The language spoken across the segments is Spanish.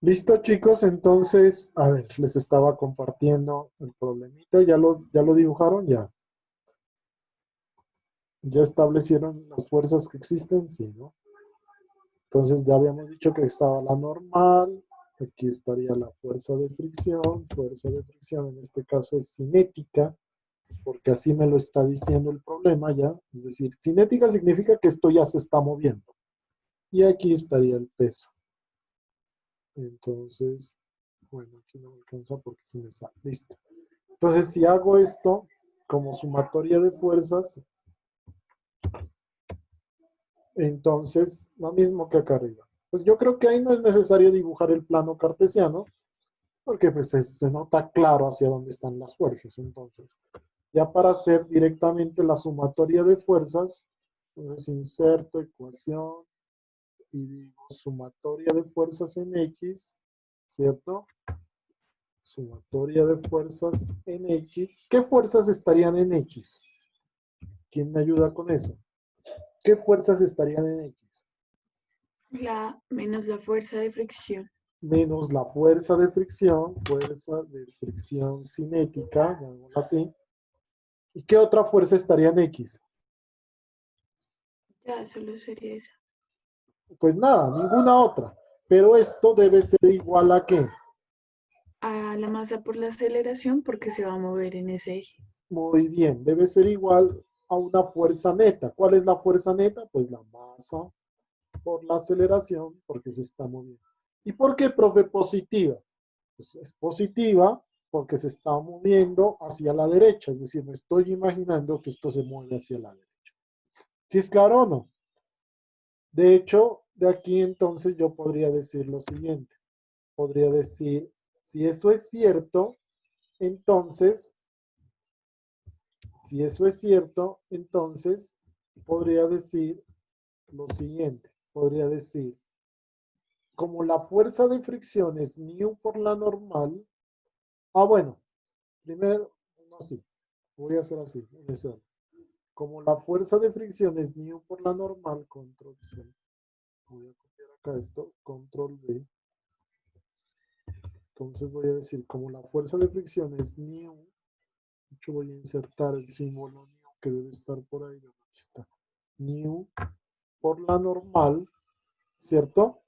Listo, chicos, entonces, a ver, les estaba compartiendo el problemita. ¿Ya lo dibujaron? ¿Ya establecieron las fuerzas que existen? Sí, ¿no? Entonces ya habíamos dicho que estaba la normal, aquí estaría la fuerza de fricción en este caso es cinética, porque así me lo está diciendo el problema ya. Es decir, cinética significa que esto ya se está moviendo. Y aquí estaría el peso. Entonces, bueno, aquí no me alcanza porque se me sale. Listo. Entonces, si hago esto como sumatoria de fuerzas, entonces lo mismo que acá arriba. Pues yo creo que ahí no es necesario dibujar el plano cartesiano, porque pues se nota claro hacia dónde están las fuerzas. Entonces, ya para hacer directamente la sumatoria de fuerzas, entonces inserto ecuación y digo sumatoria de fuerzas en X, ¿cierto? Sumatoria de fuerzas en X. ¿Qué fuerzas estarían en X? ¿Quién me ayuda con eso? ¿Qué fuerzas estarían en X? La menos la fuerza de fricción. Menos la fuerza de fricción cinética, llamémosla así. ¿Y qué otra fuerza estaría en X? Ya, solo sería esa. Pues nada, ninguna otra. Pero esto debe ser igual a qué? A la masa por la aceleración porque se va a mover en ese eje. Muy bien, debe ser igual a una fuerza neta. ¿Cuál es la fuerza neta? Pues la masa por la aceleración, porque se está moviendo. ¿Y por qué, profe, positiva? Pues es positiva porque se está moviendo hacia la derecha, es decir, me estoy imaginando que esto se mueve hacia la derecha. ¿Sí es claro o no? De hecho, de aquí entonces yo podría decir lo siguiente. Podría decir, si eso es cierto, entonces, si eso es cierto, entonces podría decir lo siguiente. Podría decir, como la fuerza de fricción es nu por la normal, bueno, primero, no, sí, voy a hacer así, en ese orden. Como la fuerza de fricción es nu por la normal, control C, voy a copiar acá esto, control V, entonces voy a decir, como la fuerza de fricción es nu, yo voy a insertar el símbolo nu que debe estar por ahí, aquí está, nu por la normal, ¿cierto?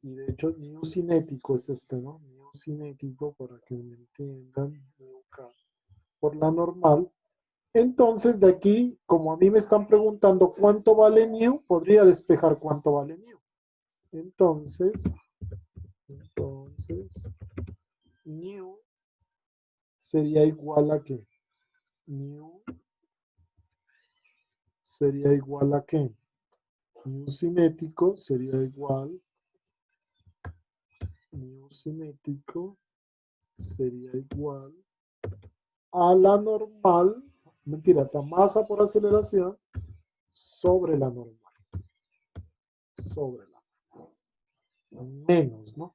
Y de hecho, nu cinético es este, ¿no? Nu cinético, para que me entiendan, por la normal. Entonces, de aquí, como a mí me están preguntando cuánto vale new, podría despejar cuánto vale new. Entonces, new sería igual a qué? New sería igual a qué? New cinético sería igual, new cinético sería igual a la normal, mentiras, a masa por aceleración sobre la normal, sobre la menos, ¿no?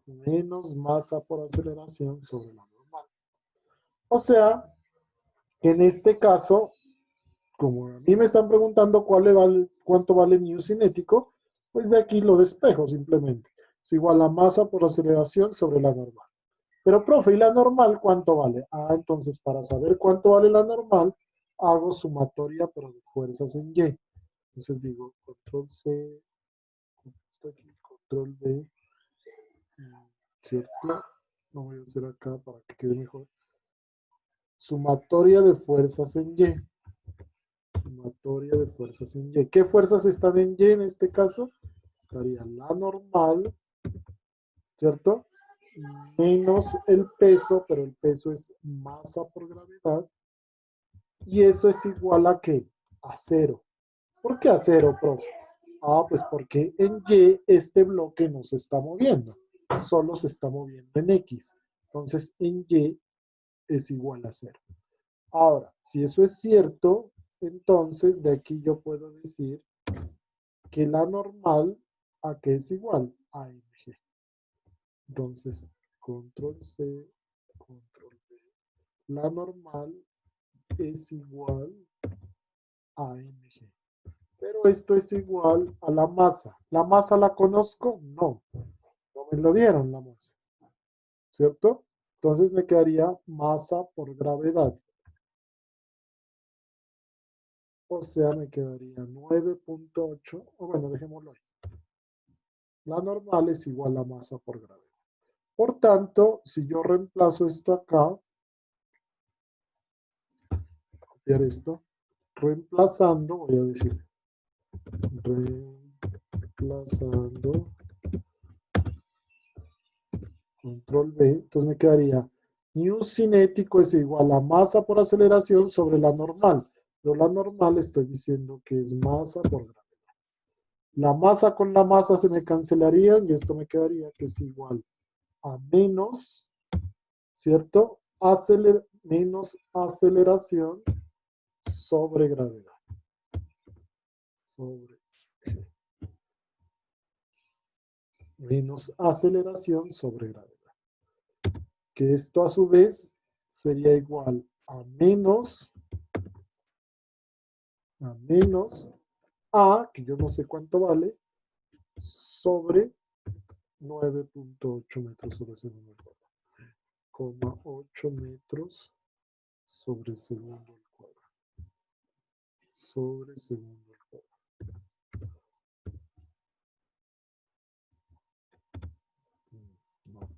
Menos masa por aceleración sobre la normal. O sea, que en este caso, como a mí me están preguntando cuánto vale mu cinético, pues de aquí lo despejo simplemente. Es igual a masa por aceleración sobre la normal. Pero, profe, ¿y la normal cuánto vale? Entonces para saber cuánto vale la normal, hago sumatoria pero de fuerzas en Y. Entonces digo control C, aquí, control V, ¿cierto? Lo voy a hacer acá para que quede mejor. Sumatoria de fuerzas en Y. Sumatoria de fuerzas en Y. ¿Qué fuerzas están en Y en este caso? Estaría la normal, ¿cierto? Menos el peso, pero el peso es masa por gravedad. Y eso es igual a ¿qué? A cero. ¿Por qué a cero, profe? Pues porque en Y este bloque no se está moviendo, solo se está moviendo en X. Entonces en Y es igual a cero. Ahora, si eso es cierto, entonces de aquí yo puedo decir que la normal a qué es igual a mg. Entonces, control C, control V. La normal es igual a mg. pero esto es igual a la masa. ¿La masa la conozco? No, no me lo dieron la masa, ¿cierto? Entonces me quedaría masa por gravedad. O sea, me quedaría 9.8, o bueno, dejémoslo ahí. La normal es igual a masa por gravedad. Por tanto, si yo reemplazo esto acá, copiar esto, reemplazando, voy a decir, reemplazando, control V, entonces me quedaría nu cinético es igual a masa por aceleración sobre la normal. Pero la normal estoy diciendo que es masa por gravedad. La masa con la masa se me cancelarían y esto me quedaría que es igual a menos, ¿cierto? Menos aceleración sobre gravedad. Sobre G. Menos aceleración sobre gravedad. Que esto a su vez sería igual a menos A, que yo no sé cuánto vale, sobre 9.8 metros sobre segundo al cuadrado. 8 metros sobre segundo al cuadrado. Sobre segundo al cuadrado. No,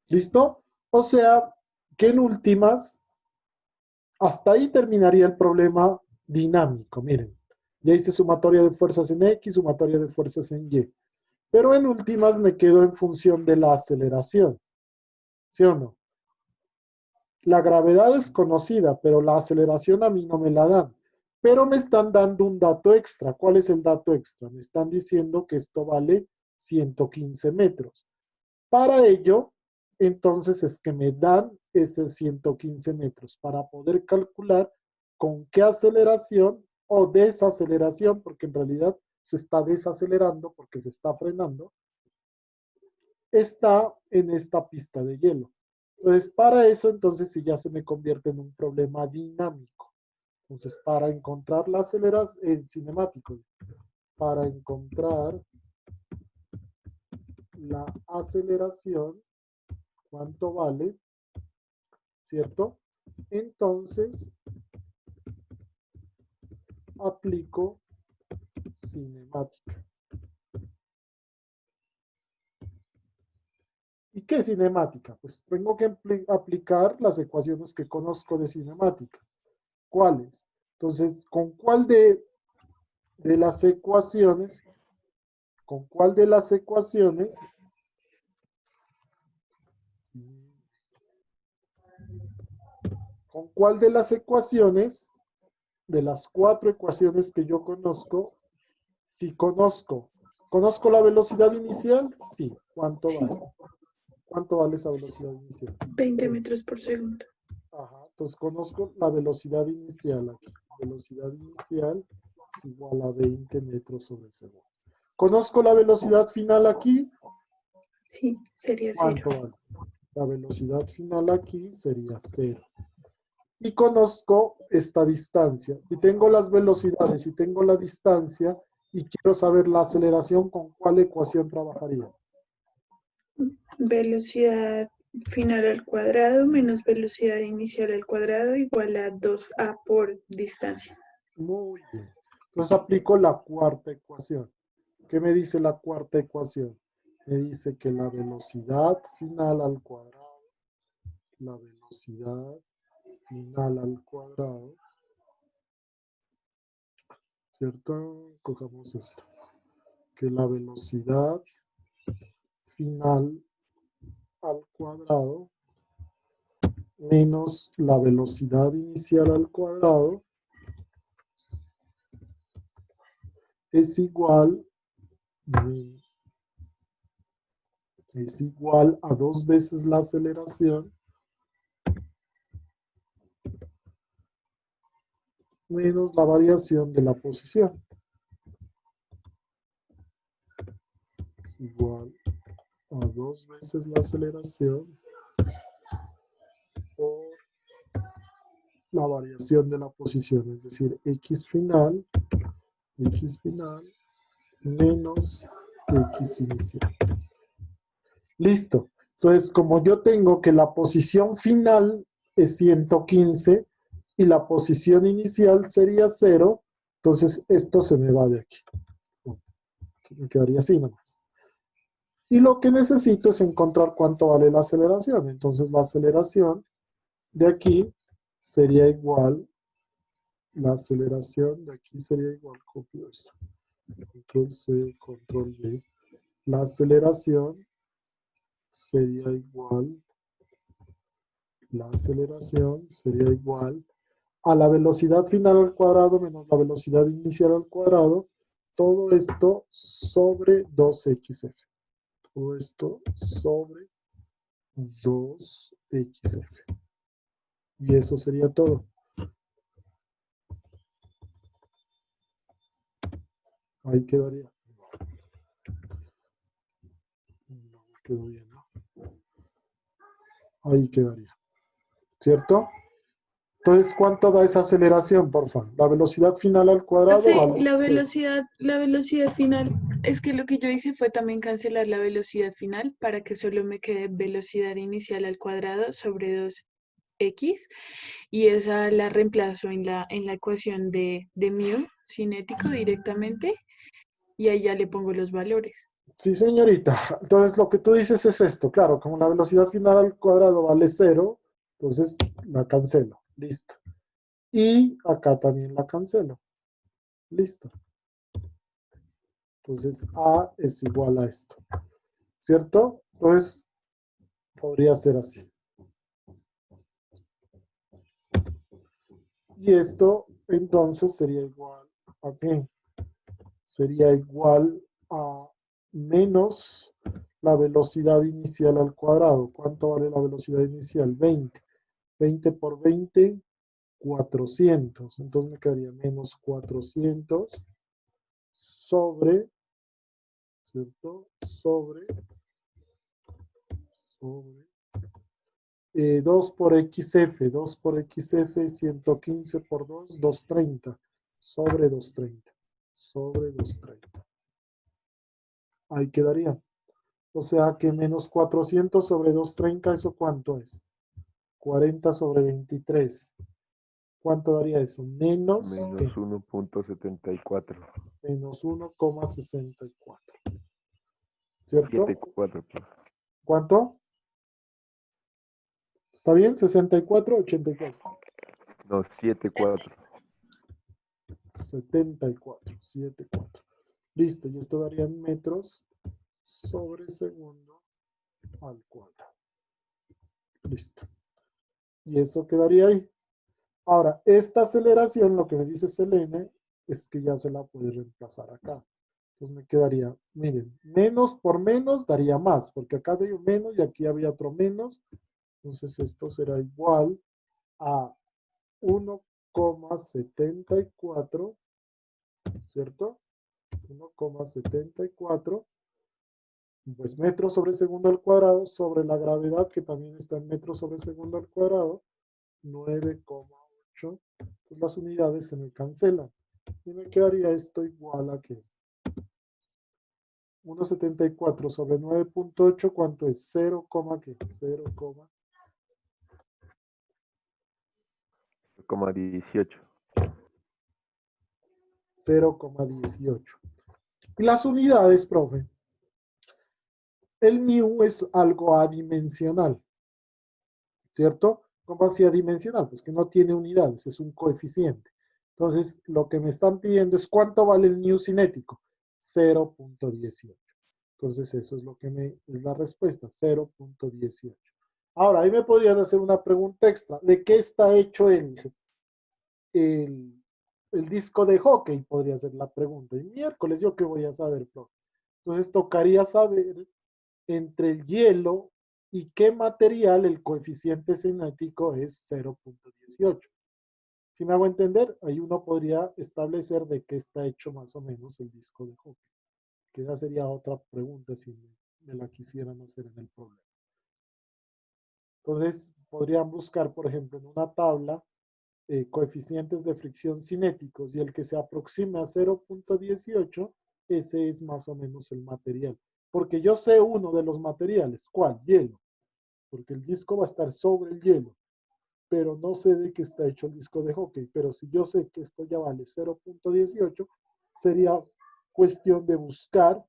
¿listo? O sea, que en últimas, hasta ahí terminaría el problema dinámico. Miren, ya hice sumatoria de fuerzas en X, sumatoria de fuerzas en Y. Pero en últimas me quedo en función de la aceleración. ¿Sí o no? La gravedad es conocida, pero la aceleración a mí no me la dan. Pero me están dando un dato extra. ¿Cuál es el dato extra? Me están diciendo que esto vale 115 metros. Para ello, entonces es que me dan ese 115 metros para poder calcular con qué aceleración o desaceleración, porque en realidad se está desacelerando porque se está frenando, está en esta pista de hielo. Entonces, para eso, entonces sí ya se me convierte en un problema dinámico. Entonces, para encontrar la aceleración, cinemático, para encontrar la aceleración, ¿cuánto vale? ¿Cierto? Entonces, aplico cinemática. ¿Y qué es cinemática? Pues tengo que aplicar las ecuaciones que conozco de cinemática. ¿Cuáles? Entonces, ¿con cuál de las ecuaciones, con cuál de las ecuaciones, con cuál de las ecuaciones, de las 4 ecuaciones que yo conozco, si conozco la velocidad inicial, sí. ¿Cuánto Sí, vale? ¿Cuánto vale esa velocidad inicial? 20 metros por segundo. Ajá, entonces conozco la velocidad inicial aquí. Velocidad inicial es igual a 20 metros sobre segundo. Conozco la velocidad final aquí. Sí, sería cero. ¿Cuánto vale? La velocidad final aquí sería 0. Y conozco esta distancia. Y tengo las velocidades y tengo la distancia y quiero saber la aceleración, ¿con cuál ecuación trabajaría? Velocidad final al cuadrado menos velocidad inicial al cuadrado igual a 2a por distancia. Muy bien. Entonces aplico la cuarta ecuación. ¿Qué me dice la cuarta ecuación? Me dice que la velocidad final al cuadrado, la velocidad final al cuadrado, ¿cierto? Cojamos esto. Que la velocidad final al cuadrado menos la velocidad inicial al cuadrado es igual, a 2 veces la aceleración menos la variación de la posición. Es igual a 2 veces la aceleración por la variación de la posición, es decir, x final X final menos X inicial. Listo. Entonces, como yo tengo que la posición final es 115 y la posición inicial sería 0, entonces esto se me va de aquí. Me quedaría así nomás. Y lo que necesito es encontrar cuánto vale la aceleración. Entonces la aceleración de aquí sería igual, la aceleración de aquí sería igual, copio esto, control C, control V. La aceleración sería igual, la aceleración sería igual a la velocidad final al cuadrado menos la velocidad inicial al cuadrado, todo esto sobre 2xf. Todo esto sobre 2xf. Y eso sería todo. Ahí quedaría. No me quedó bien, ¿no? Ahí quedaría. ¿Cierto? Entonces, ¿cuánto da esa aceleración, por favor? La velocidad final al cuadrado Profe, vale 0. la velocidad final, es que lo que yo hice fue también cancelar la velocidad final para que solo me quede velocidad inicial al cuadrado sobre 2x y esa la reemplazo en la ecuación de mu cinético directamente y ahí ya le pongo los valores. Sí, señorita. Entonces, lo que tú dices es esto. Claro, como la velocidad final al cuadrado vale 0, entonces la cancelo. Listo. Y acá también la cancelo. Listo. Entonces, A es igual a esto. ¿Cierto? Entonces, podría ser así. Y esto, entonces, sería igual a qué? Sería igual a menos la velocidad inicial al cuadrado. ¿Cuánto vale la velocidad inicial? 20. 20 por 20, 400. Entonces me quedaría menos 400 sobre, ¿cierto? Sobre 2 por XF. 2 por XF, 115 por 2, 230. Sobre 230. Sobre 230. Ahí quedaría. O sea que menos 400 sobre 230, ¿eso cuánto es? 40 sobre 23. ¿Cuánto daría eso? Menos, Menos ¿qué? 1.74. Menos 1,64. ¿Cierto? 74, pues. ¿Cuánto? ¿Está bien? 64, 84. No, 74. 74, 74. Listo, y esto daría en metros sobre segundo al cuadrado. Listo. Y eso quedaría ahí. Ahora, esta aceleración, lo que me dice Selene, es que ya se la puede reemplazar acá. Entonces me quedaría, miren, menos por menos daría más, porque acá dio menos y aquí había otro menos. Entonces esto será igual a 1,74, ¿cierto? 1,74, pues metros sobre segundo al cuadrado sobre la gravedad, que también está en metros sobre segundo al cuadrado, 9,8. Pues las unidades se me cancelan. Y me quedaría esto igual a que 1,74 sobre 9,8, ¿cuánto es? 0, ¿qué? 0, 18. 0,18. Y las unidades, profe, el mu es algo adimensional, ¿cierto? ¿Cómo así adimensional? Pues que no tiene unidades, es un coeficiente. Entonces, lo que me están pidiendo es cuánto vale el mu cinético. 0,18. Entonces, eso es lo que es la respuesta, 0,18. Ahora, ahí me podrían hacer una pregunta extra. ¿De qué está hecho el, el disco de hockey? Podría ser la pregunta. Y miércoles, ¿yo qué voy a saber, profe? Entonces, tocaría saber entre el hielo y qué material el coeficiente cinético es 0,18. Si me hago entender, ahí uno podría establecer de qué está hecho más o menos el disco de hockey. Que esa sería otra pregunta si me la quisieran hacer en el problema. Entonces, podrían buscar, por ejemplo, en una tabla coeficientes de fricción cinéticos y el que se aproxime a 0.18, ese es más o menos el material. Porque yo sé uno de los materiales, ¿cuál? Hielo, porque el disco va a estar sobre el hielo, pero no sé de qué está hecho el disco de hockey. Pero si yo sé que esto ya vale 0.18, sería cuestión de buscar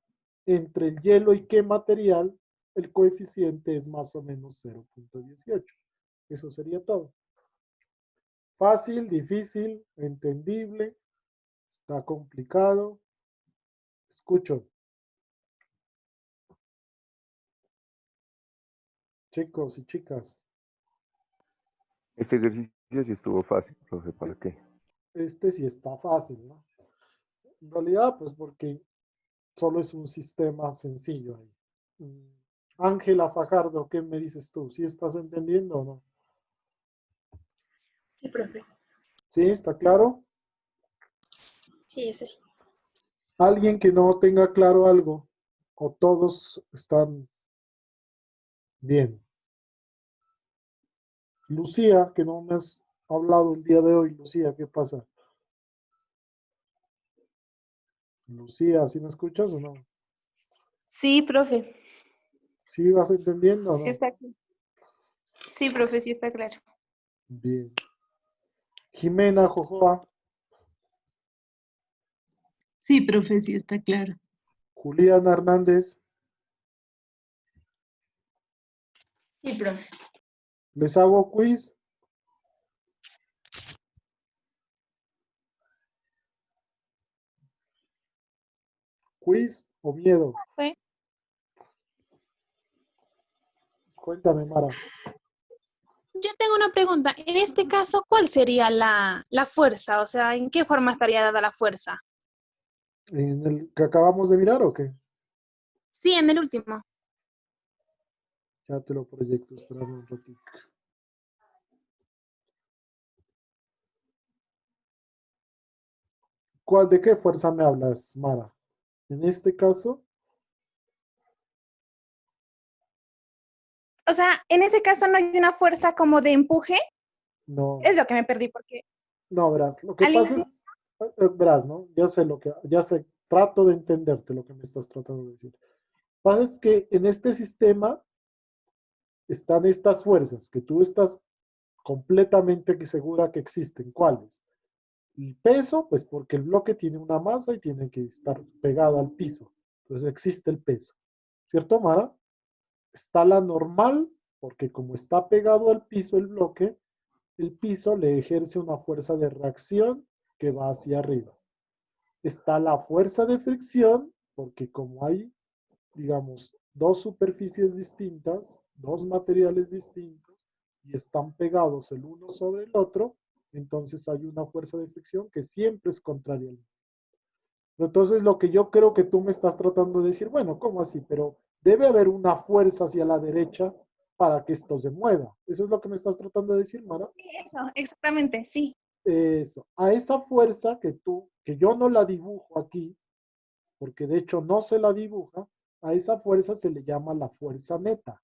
entre el hielo y qué material el coeficiente es más o menos 0.18. Eso sería todo. Fácil, difícil, entendible, está complicado. Escucho. Chicos y chicas, Este ejercicio sí estuvo fácil, profe, ¿para qué? este sí está fácil, ¿no? En realidad, pues porque solo es un sistema sencillo ahí. Mm, Ángela Fajardo, ¿qué me dices tú? ¿Sí estás entendiendo o no? Sí, profe. ¿Sí? ¿Está claro? Sí, ese sí. ¿Alguien que no tenga claro algo? ¿O todos están bien? Lucía, que no me has hablado el día de hoy. Lucía, ¿qué pasa? Lucía, ¿sí me escuchas o no? Sí, profe. ¿Sí vas entendiendo o Sí no? está claro. Sí, profe, sí está claro. Bien. Jimena Jojoa, Sí, profe, sí está claro. Julián Hernández, Sí, profe. ¿les hago quiz? ¿Quiz o miedo? Profe, Cuéntame, Mara. Yo tengo una pregunta. En este caso, ¿cuál sería la fuerza? O sea, ¿en qué forma estaría dada la fuerza? ¿En el que acabamos de mirar o qué? Sí, en el último. Ya te lo proyecto, espérame un ratito. ¿De qué fuerza me hablas, Mara? En este caso, O sea, en ese caso no hay una fuerza como de empuje. no, Es lo que me perdí porque no, verás. Lo que al pasa es, inicio. verás, ¿no? Ya sé, trato de entenderte lo que me estás tratando de decir. Pasa es que en este sistema están estas fuerzas que tú estás completamente segura que existen. ¿Cuáles? El peso, pues porque el bloque tiene una masa y tiene que estar pegado al piso. Entonces existe el peso. ¿Cierto, Mara? Está la normal, porque como está pegado al piso el bloque, el piso le ejerce una fuerza de reacción que va hacia arriba. Está la fuerza de fricción, porque como hay, digamos, dos superficies distintas, dos materiales distintos, y están pegados el uno sobre el otro, entonces hay una fuerza de fricción que siempre es contraria al. Entonces, lo que yo creo que tú me estás tratando de decir, bueno, ¿cómo así? Pero debe haber una fuerza hacia la derecha para que esto se mueva. ¿Eso es lo que me estás tratando de decir, Mara? Sí, eso, exactamente, sí. Eso. A esa fuerza que yo no la dibujo aquí, porque de hecho no se la dibuja, a esa fuerza se le llama la fuerza neta,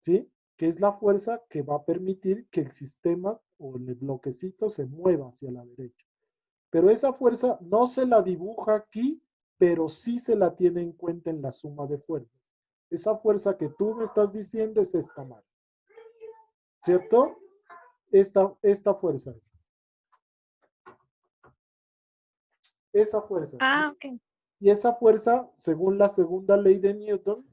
¿sí? Que es la fuerza que va a permitir que el sistema o el bloquecito se mueva hacia la derecha. Pero esa fuerza no se la dibuja aquí, pero sí se la tiene en cuenta en la suma de fuerzas. Esa fuerza que tú me estás diciendo es esta mano, ¿cierto? Esta fuerza es. Esa fuerza es. Ah, ok. Y esa fuerza, según la segunda ley de Newton,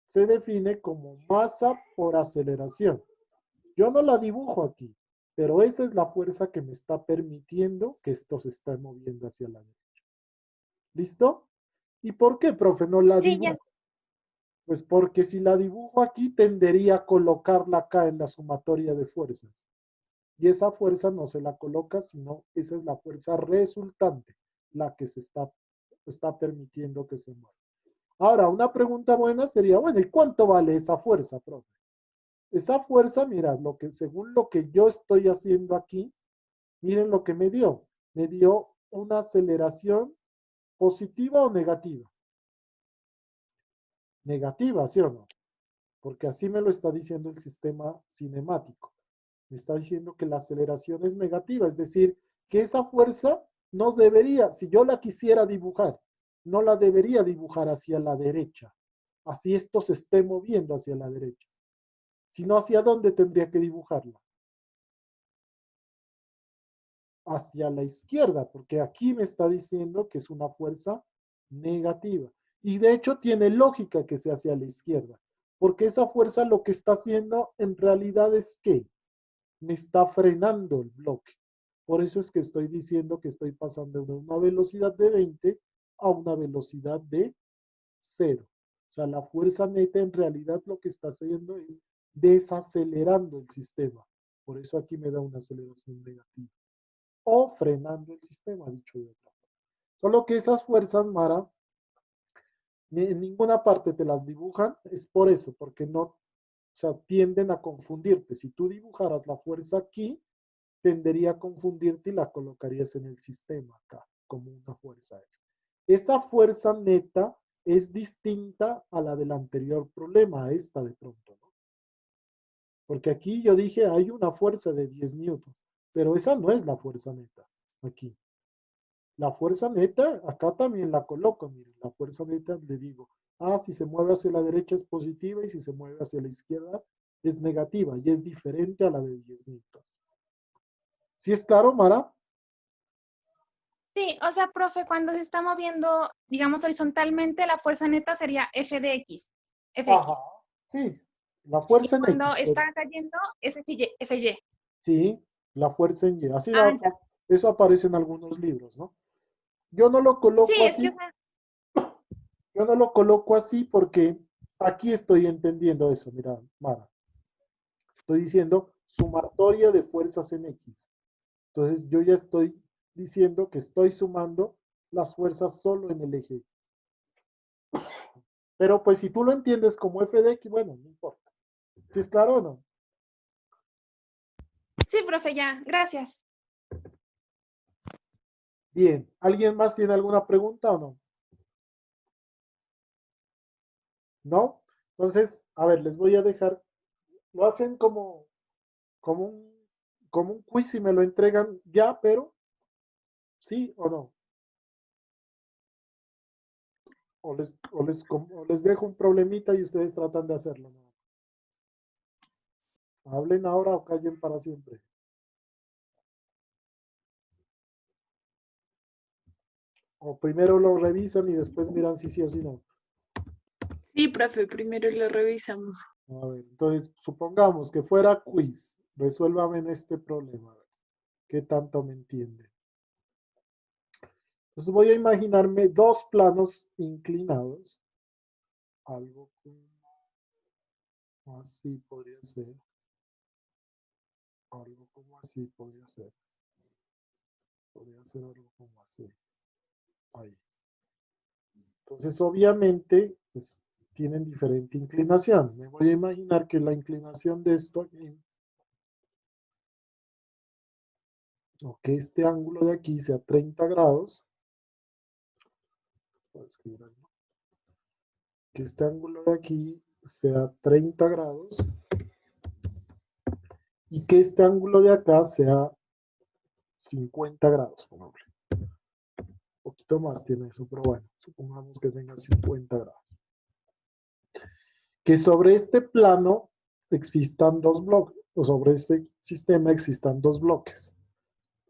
se define como masa por aceleración. Yo no la dibujo aquí, pero esa es la fuerza que me está permitiendo que esto se esté moviendo hacia la derecha. ¿Listo? ¿Y por qué, profe, no la Sí, ya. dibujo? Pues porque si la dibujo aquí, tendería a colocarla acá en la sumatoria de fuerzas. Y esa fuerza no se la coloca, sino esa es la fuerza resultante, la que está permitiendo que se mueva. Ahora, una pregunta buena sería, bueno, ¿y cuánto vale esa fuerza, profe? Esa fuerza, mira, según lo que yo estoy haciendo aquí, miren lo que me dio. Me dio una aceleración positiva o negativa. Negativa, ¿sí o no? Porque así me lo está diciendo el sistema cinemático. Me está diciendo que la aceleración es negativa, es decir, que esa fuerza no debería, si yo la quisiera dibujar, no la debería dibujar hacia la derecha, así esto se esté moviendo hacia la derecha, sino hacia dónde tendría que dibujarla. Hacia la izquierda, porque aquí me está diciendo que es una fuerza negativa. Y de hecho tiene lógica que sea hacia la izquierda, porque esa fuerza lo que está haciendo en realidad es que me está frenando el bloque. Por eso es que estoy diciendo que estoy pasando de una velocidad de 20 a una velocidad de 0. O sea, la fuerza neta en realidad lo que está haciendo es desacelerando el sistema. Por eso aquí me da una aceleración negativa. O frenando el sistema, dicho de otra forma. Solo que esas fuerzas, Mara, en ninguna parte te las dibujan, es por eso, porque no, o sea, tienden a confundirte. Si tú dibujaras la fuerza aquí, tendería a confundirte y la colocarías en el sistema acá, como una fuerza. Esa fuerza neta es distinta a la del anterior problema, a esta de pronto, ¿no? Porque aquí yo dije, hay una fuerza de 10 newtons, pero esa no es la fuerza neta, aquí. La fuerza neta, acá también la coloco, miren, la fuerza neta le digo, si se mueve hacia la derecha es positiva y si se mueve hacia la izquierda es negativa y es diferente a la de 10 newtons. ¿Sí es claro, Mara? Sí, o sea, profe, cuando se está moviendo, digamos, horizontalmente, la fuerza neta sería F de X, Ajá, Fx. sí, la Y fuerza en cuando X, está cayendo, es Fy. sí, la fuerza en Y. Así Ah, ya. eso aparece en algunos libros, ¿no? Yo no lo Sí, coloco es que, o así, sea, yo no lo coloco así porque aquí estoy entendiendo eso, mira, Mara. Estoy diciendo sumatoria de fuerzas en X. Entonces yo ya estoy diciendo que estoy sumando las fuerzas solo en el eje. Pero pues si tú lo entiendes como f de X, bueno, no importa. ¿Sí es claro o no? sí, profe, ya, gracias. Bien, ¿alguien más tiene alguna pregunta o no? ¿No? Entonces, a ver, les voy a dejar, lo hacen como un, como un quiz y me lo entregan ya, pero sí o no. O les dejo un problemita y ustedes tratan de hacerlo, ¿no? Hablen ahora o callen para siempre. O primero lo revisan y después miran si sí o si no. Sí, profe, primero lo revisamos. A ver, entonces supongamos que fuera quiz. Resuélvame en este problema. A ver, ¿qué tanto me entiende? Entonces voy a imaginarme dos planos inclinados. Algo como así podría ser. Algo como así podría ser. Podría ser algo como así. Ahí. Entonces, obviamente, pues tienen diferente inclinación. Me voy a imaginar que la inclinación de esto aquí, o que este ángulo de aquí sea 30 grados. Voy a escribir ahí, ¿no? Que este ángulo de aquí sea 30 grados y que este ángulo de acá sea 50 grados, pongámosle. Un poquito más tiene eso, pero bueno, supongamos que tenga 50 grados. Que sobre este plano existan dos bloques, o sobre este sistema existan dos bloques.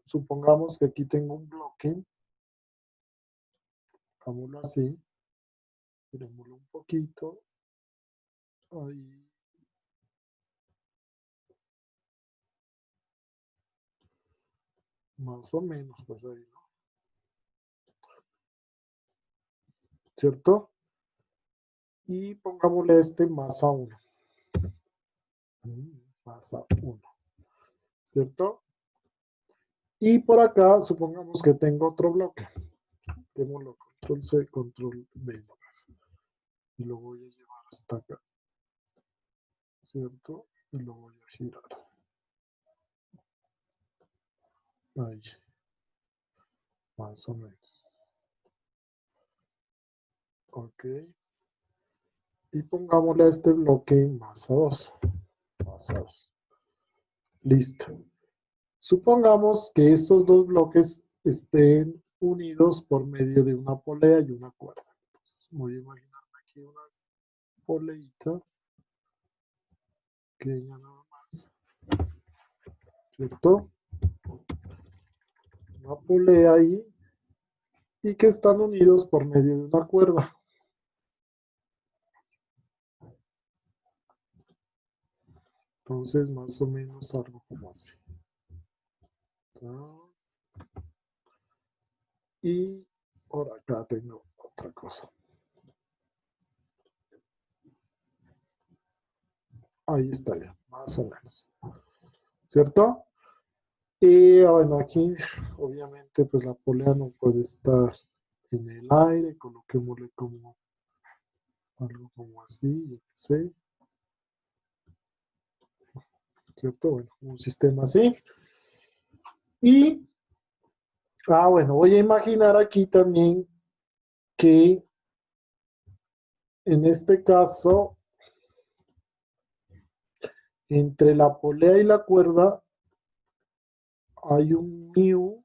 Supongamos que aquí tengo un bloque, hagámoslo así, tirémoslo un poquito, ahí. Más o menos, pues ahí, ¿no? ¿Cierto? Y pongámosle este más a 1. Más a 1. ¿Cierto? Y por acá, supongamos que tengo otro bloque. Démoslo control C, control V. Y lo voy a llevar hasta acá. ¿Cierto? Y lo voy a girar. Ahí. Más o menos. Ok. Y pongámosle a este bloque más a 2. Más a 2. Listo. Supongamos que estos dos bloques estén unidos por medio de una polea y una cuerda. Entonces, voy a imaginarme aquí una poleita pequeña nada más, ¿cierto? Una polea ahí y que están unidos por medio de una cuerda. Entonces, más o menos algo como así. Y por acá tengo otra cosa. Ahí está ya, más o menos. ¿Cierto? Y bueno, aquí obviamente pues la polea no puede estar en el aire, coloquémosle como algo como así, yo qué sé. ¿Cierto? Bueno, un sistema así. Y, bueno, voy a imaginar aquí también que en este caso, entre la polea y la cuerda hay un μ1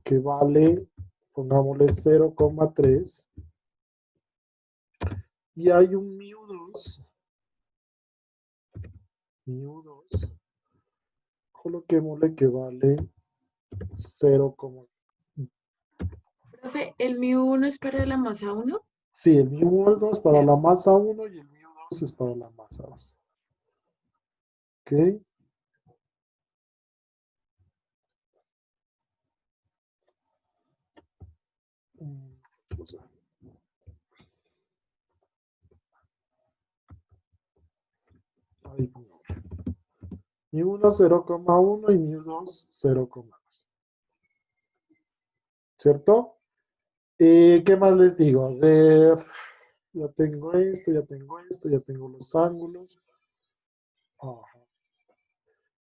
que vale, pongámosle 0,3 y hay un μ2, coloquémosle que vale 0, Profe, ¿el μ1 es para la masa 1? sí, el μ1 es para la masa 1 y el μ2 es para la masa 2. ¿Ok? Ahí pongamos. μ1 0,1 y μ2 0,2. ¿Cierto? ¿Qué más les digo? A ver, ya tengo esto, ya tengo esto, ya tengo los ángulos. Ajá.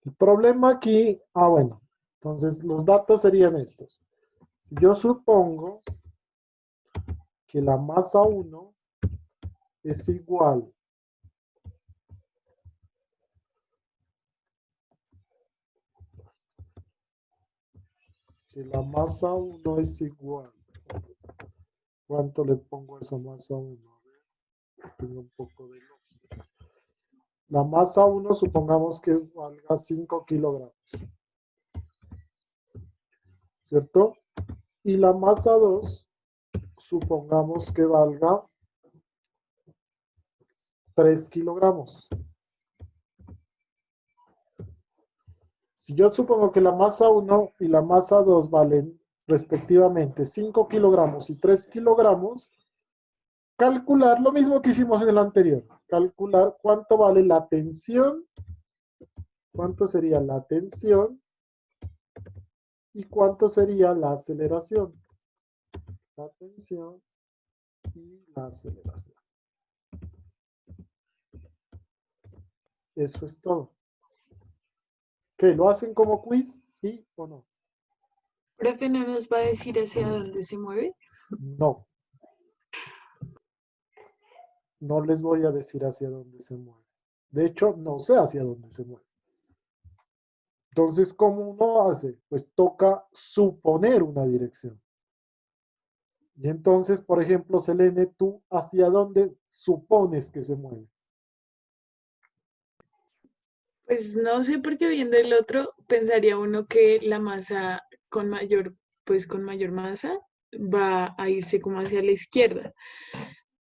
El problema aquí, bueno, entonces los datos serían estos. Si yo supongo que la masa 1 es igual ¿cuánto le pongo a esa masa 1? A ver, tengo un poco de lógica. La masa 1 supongamos que valga 5 kilogramos, ¿cierto? Y la masa 2 supongamos que valga 3 kilogramos. Si yo supongo que la masa 1 y la masa 2 valen respectivamente 5 kilogramos y 3 kilogramos, calcular lo mismo que hicimos en el anterior. Calcular cuánto vale la tensión, cuánto sería la tensión y cuánto sería la aceleración. La tensión y la aceleración. Eso es todo. ¿Qué? ¿Lo hacen como quiz? ¿Sí o no? Profe, ¿no nos va a decir hacia dónde se mueve? No. No les voy a decir hacia dónde se mueve. De hecho, no sé hacia dónde se mueve. Entonces, ¿cómo uno hace? Pues toca suponer una dirección. Y entonces, por ejemplo, Selene, ¿tú hacia dónde supones que se mueve? Pues no sé, porque viendo el otro, pensaría uno que la masa con mayor, pues con mayor masa va a irse como hacia la izquierda,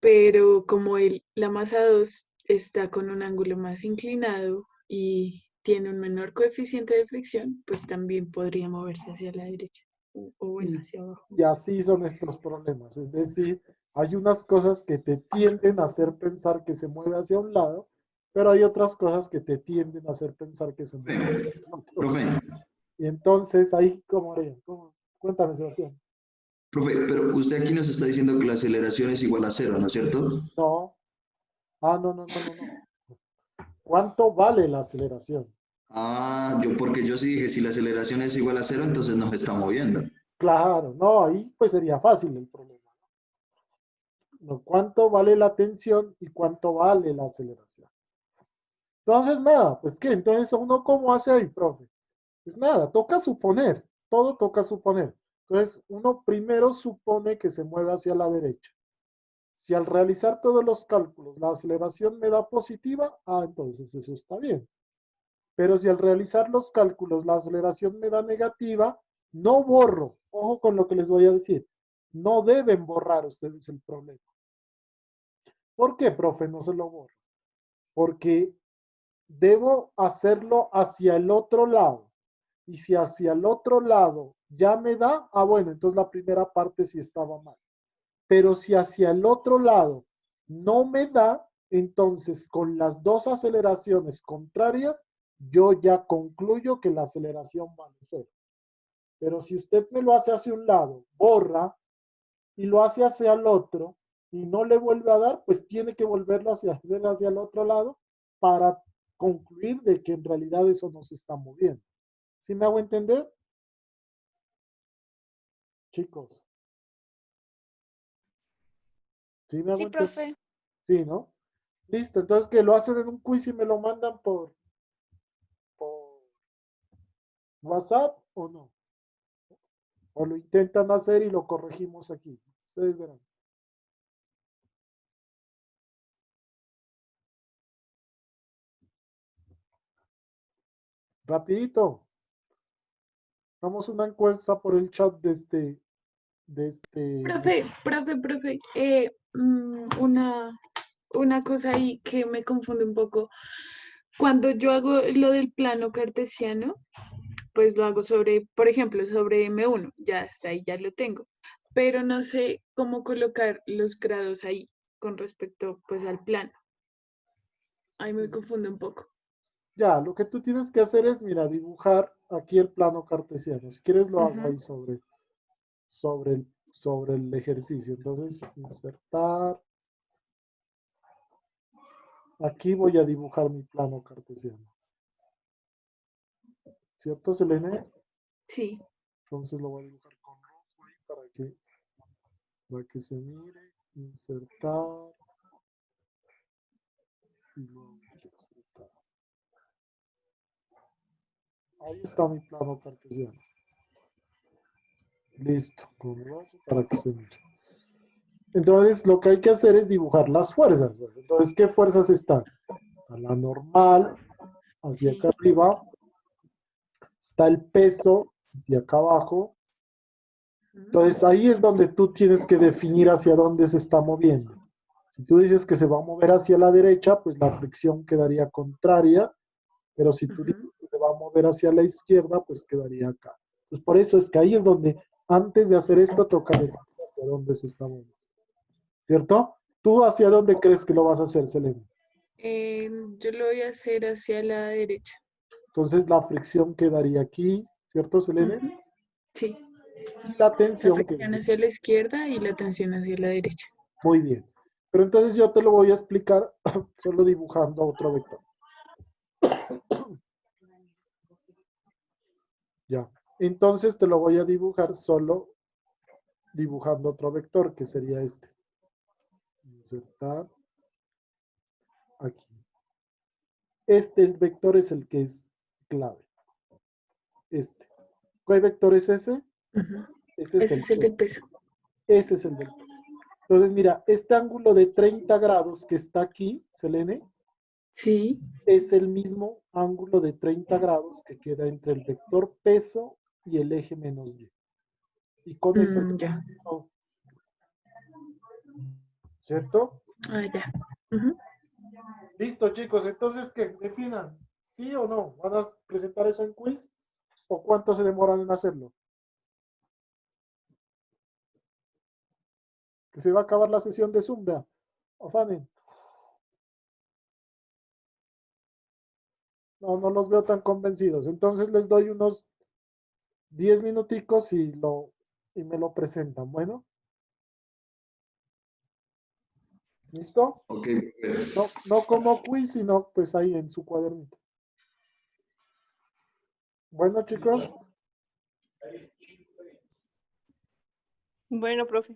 pero como la masa 2 está con un ángulo más inclinado y tiene un menor coeficiente de fricción, pues también podría moverse hacia la derecha o bueno, hacia abajo. Y así son estos problemas. Es decir, hay unas cosas que te tienden a hacer pensar que se mueve hacia un lado, pero hay otras cosas que te tienden a hacer pensar que se mueve hacia otro. Profe, Y entonces ahí, ¿cómo harían? Cuéntame, Sebastián. profe, pero usted aquí nos está diciendo que la aceleración es igual a cero, ¿no es cierto? No. No. ¿Cuánto vale la aceleración? Porque yo sí dije, si la aceleración es igual a cero, entonces nos está moviendo. Claro, no, ahí pues sería fácil el problema. No, ¿cuánto vale la tensión y cuánto vale la aceleración? Entonces, nada, pues ¿qué? Entonces, ¿uno cómo hace ahí, profe? Pues nada, toca suponer, todo toca suponer. Entonces, uno primero supone que se mueve hacia la derecha. Si al realizar todos los cálculos la aceleración me da positiva, entonces eso está bien. Pero si al realizar los cálculos la aceleración me da negativa, no borro. Ojo con lo que les voy a decir. No deben borrar ustedes el problema. ¿Por qué, profe? No se lo borro. Porque debo hacerlo hacia el otro lado. Y si hacia el otro lado ya me da, bueno, entonces la primera parte sí estaba mal. Pero si hacia el otro lado no me da, entonces con las dos aceleraciones contrarias, yo ya concluyo que la aceleración vale cero. Pero si usted me lo hace hacia un lado, borra, y lo hace hacia el otro, y no le vuelve a dar, pues tiene que volverlo hacia el otro lado para concluir de que en realidad eso no se está moviendo. ¿Sí me hago entender? Chicos. ¿Sí me hago Sí, entender? profe. Sí, ¿no? Listo, entonces que lo hacen en un quiz y me lo mandan por WhatsApp o no. O lo intentan hacer y lo corregimos aquí. Ustedes verán. Rapidito. Damos una encuesta por el chat de este. Profe, una cosa ahí que me confunde un poco. Cuando yo hago lo del plano cartesiano, pues lo hago sobre, por ejemplo, sobre M1, ya está ahí, ya lo tengo, pero no sé cómo colocar los grados ahí con respecto pues al plano. Ahí me confunde un poco. Ya, lo que tú tienes que hacer es, mira, dibujar aquí el plano cartesiano. Si quieres lo hago Ujú. ahí sobre el ejercicio. Entonces, insertar. Aquí voy a dibujar mi plano cartesiano. ¿Cierto, Selene? Sí. Entonces lo voy a dibujar con rojo ahí para que se mire. Insertar. Y luego insertar. Ahí está mi plano cartesiano. Listo, con rojo para que se mire. Entonces, lo que hay que hacer es dibujar las fuerzas. Entonces, ¿qué fuerzas están? Está la normal, hacia Sí. acá arriba. Está el peso, hacia acá abajo. Entonces, ahí es donde tú tienes que definir hacia dónde se está moviendo. Si tú dices que se va a mover hacia la derecha, pues la fricción quedaría contraria. Pero si tú dices Ujú. que se va a mover hacia la izquierda, pues quedaría acá. Entonces, por eso es que ahí es donde, antes de hacer esto, toca definir hacia dónde se está moviendo. ¿Cierto? ¿Tú hacia dónde crees que lo vas a hacer, Selena? Yo lo voy a hacer hacia la derecha. Entonces la fricción quedaría aquí, ¿cierto, Selene? Ujú. Sí. Y la La tensión fricción quedaría. hacia la izquierda y la tensión hacia la derecha. Muy bien. Pero entonces yo te lo voy a explicar solo dibujando otro vector. Ya. Entonces te lo voy a dibujar solo dibujando otro vector, que sería este. Insertar aquí. Este vector es el que es clave. Este. ¿Cuál vector es ese? Ujú. Ese es Ese el es el del peso. peso. Ese es el del peso. Entonces, mira, este ángulo de 30 grados que está aquí, Selene, Sí. es el mismo ángulo de 30 grados que queda entre el vector peso y el eje menos y. Y con eso, Ya. ¿cierto? Ya. Ujú. Listo, chicos. Entonces, ¿qué? Definan, ¿sí o no? ¿Van a presentar eso en quiz? ¿O cuánto se demoran en hacerlo? Que se va a acabar la sesión de Zoom, vea. Afanen. No, no los veo tan convencidos. Entonces les doy unos 10 minuticos y me lo presentan. Bueno, ¿listo? Ok, No, no como quiz, sino pues ahí en su cuadernito. Bueno, chicos, Bueno, profe.